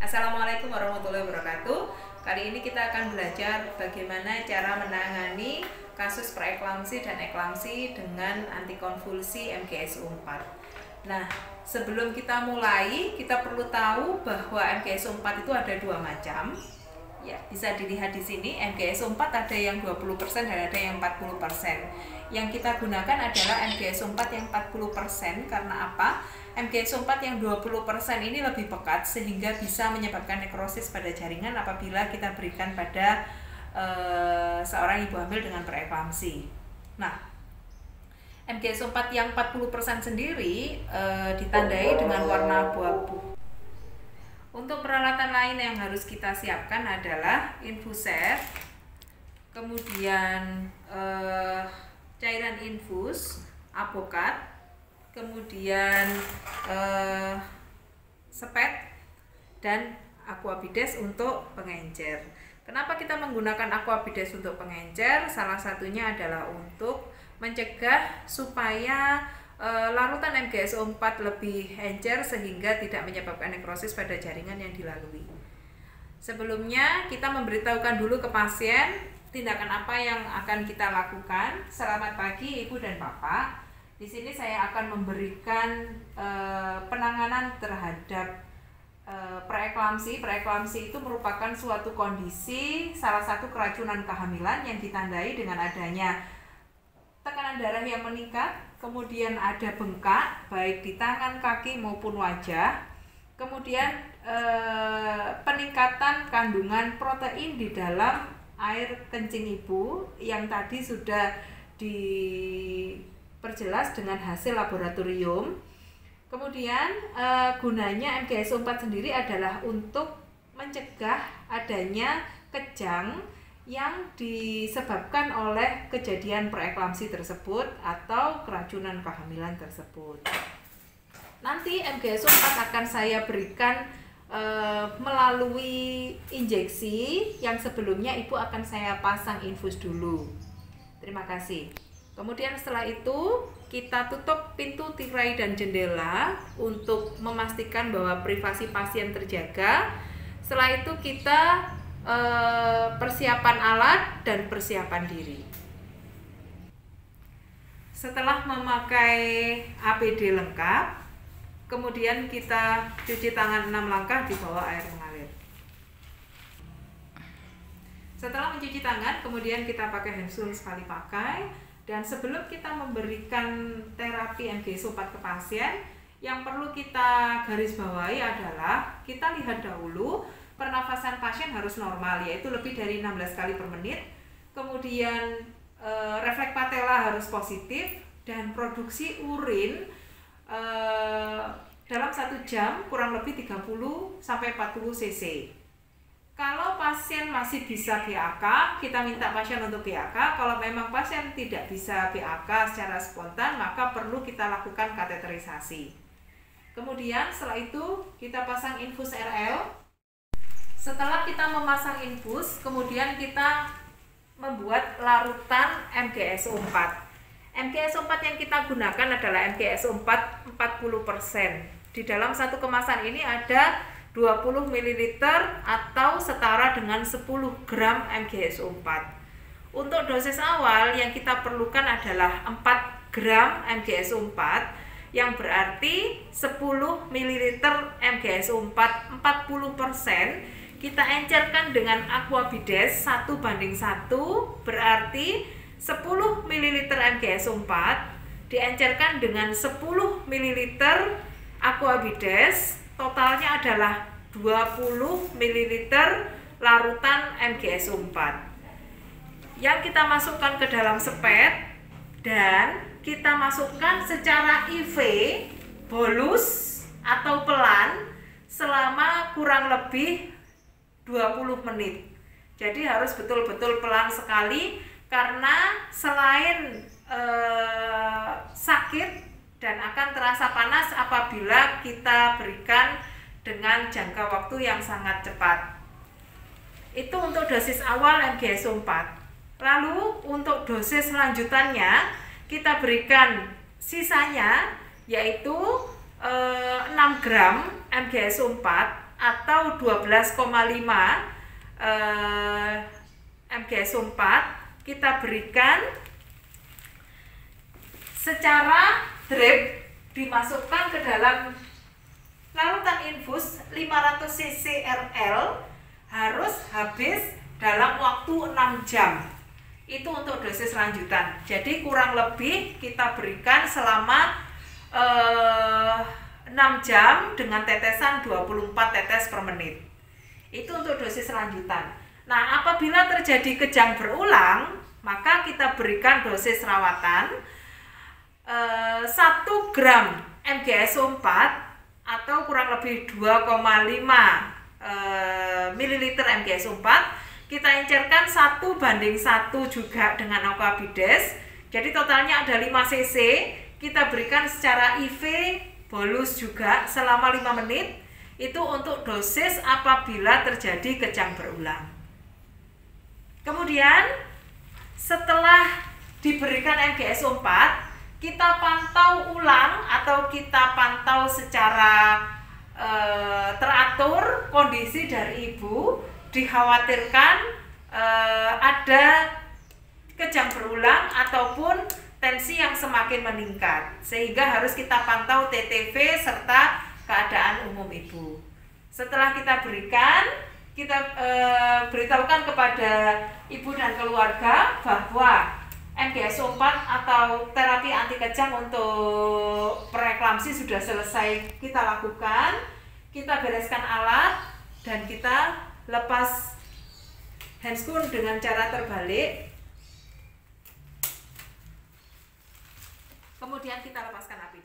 Assalamualaikum warahmatullahi wabarakatuh. Kali ini kita akan belajar bagaimana cara menangani kasus preeklamsi dan eklamsi dengan antikonvulsi MgSO4. Nah, sebelum kita mulai, kita perlu tahu bahwa MgSO4 itu ada dua macam. Ya, bisa dilihat di sini, MgSO4 ada yang 20% dan ada yang 40%. Yang kita gunakan adalah MgSO4 yang 40%. Karena apa? MgSO4 yang 20% ini lebih pekat sehingga bisa menyebabkan nekrosis pada jaringan apabila kita berikan pada seorang ibu hamil dengan preeklamsi. Nah, MgSO4 yang 40% sendiri ditandai dengan warna abu-abu. Untuk peralatan lain yang harus kita siapkan adalah infuser, kemudian cairan infus, apokat, kemudian sepet, dan aquabides untuk pengencer. Kenapa kita menggunakan aquabides untuk pengencer? Salah satunya adalah untuk mencegah supaya larutan MgSO4 lebih encer sehingga tidak menyebabkan nekrosis pada jaringan yang dilalui. Sebelumnya kita memberitahukan dulu ke pasien tindakan apa yang akan kita lakukan. Selamat pagi Ibu dan Bapak. Di sini saya akan memberikan penanganan terhadap preeklamsi. Preeklamsi itu merupakan suatu kondisi, salah satu keracunan kehamilan yang ditandai dengan adanya tekanan darah yang meningkat, kemudian ada bengkak baik di tangan, kaki maupun wajah, kemudian peningkatan kandungan protein di dalam air kencing ibu yang tadi sudah diperjelas dengan hasil laboratorium. Kemudian gunanya MgSO4 sendiri adalah untuk mencegah adanya kejang yang disebabkan oleh kejadian preeklamsi tersebut atau keracunan kehamilan tersebut. Nanti MgSO4 akan saya berikan melalui injeksi yang sebelumnya ibu akan saya pasang infus dulu. Terima kasih. Kemudian setelah itu kita tutup pintu tirai dan jendela untuk memastikan bahwa privasi pasien terjaga. Setelah itu kita persiapan alat dan persiapan diri. Setelah memakai APD lengkap, kemudian kita cuci tangan 6 langkah di bawah air mengalir. Setelah mencuci tangan, kemudian kita pakai hand sanitizer sekali pakai. Dan sebelum kita memberikan terapi MgSO4 ke pasien, yang perlu kita garis bawahi adalah kita lihat dahulu pernafasan pasien harus normal, yaitu lebih dari 16 kali per menit. Kemudian refleks patella harus positif dan produksi urin dalam 1 jam kurang lebih 30-40 cc. Kalau pasien masih bisa BAK, kita minta pasien untuk BAK. Kalau memang pasien tidak bisa BAK secara spontan, maka perlu kita lakukan kateterisasi. Kemudian setelah itu kita pasang infus RL. Setelah kita memasang infus, kemudian kita membuat larutan MgSO4. MgSO4 yang kita gunakan adalah MgSO4 40%. Di dalam satu kemasan ini ada 20 ml atau setara dengan 10 gram MgSO4. Untuk dosis awal yang kita perlukan adalah 4 gram MgSO4, yang berarti 10 ml MgSO4 40%. Kita encerkan dengan aquabides 1:1, berarti 10 ml MgSO4 diencerkan dengan 10 ml aquabides, totalnya adalah 20 ml larutan MgSO4 yang kita masukkan ke dalam sepet dan kita masukkan secara IV, bolus atau pelan selama kurang lebih 20 menit. Jadi harus betul-betul pelan sekali karena selain sakit dan akan terasa panas apabila kita berikan dengan jangka waktu yang sangat cepat. Itu untuk dosis awal MgSO4. Lalu untuk dosis lanjutannya kita berikan sisanya yaitu 6 gram MgSO4 atau 12,5 MgSO4 kita berikan secara drip, dimasukkan ke dalam larutan infus 500 cc RL, harus habis dalam waktu 6 jam. Itu untuk dosis lanjutan. Jadi kurang lebih kita berikan selama 6 jam dengan tetesan 24 tetes per menit. Itu untuk dosis lanjutan. Nah, apabila terjadi kejang berulang, maka kita berikan dosis rawatan 1 gram MgSO4 atau kurang lebih 2,5 ml MgSO4. Kita encerkan 1:1 juga dengan Aquabides. Jadi totalnya ada 5 cc. Kita berikan secara IV bolus juga selama 5 menit. Itu untuk dosis apabila terjadi kejang berulang. Kemudian setelah diberikan MgSO4, kita pantau ulang atau kita pantau secara teratur kondisi dari ibu. Dikhawatirkan ada kejang berulang ataupun tensi yang semakin meningkat, sehingga harus kita pantau TTV serta keadaan umum ibu. Setelah kita berikan, kita beritahukan kepada ibu dan keluarga bahwa MgSO4 atau terapi anti kejang untuk preeklamsi sudah selesai kita lakukan. Kita bereskan alat dan kita lepas handscoon dengan cara terbalik. Kemudian kita lepaskan api.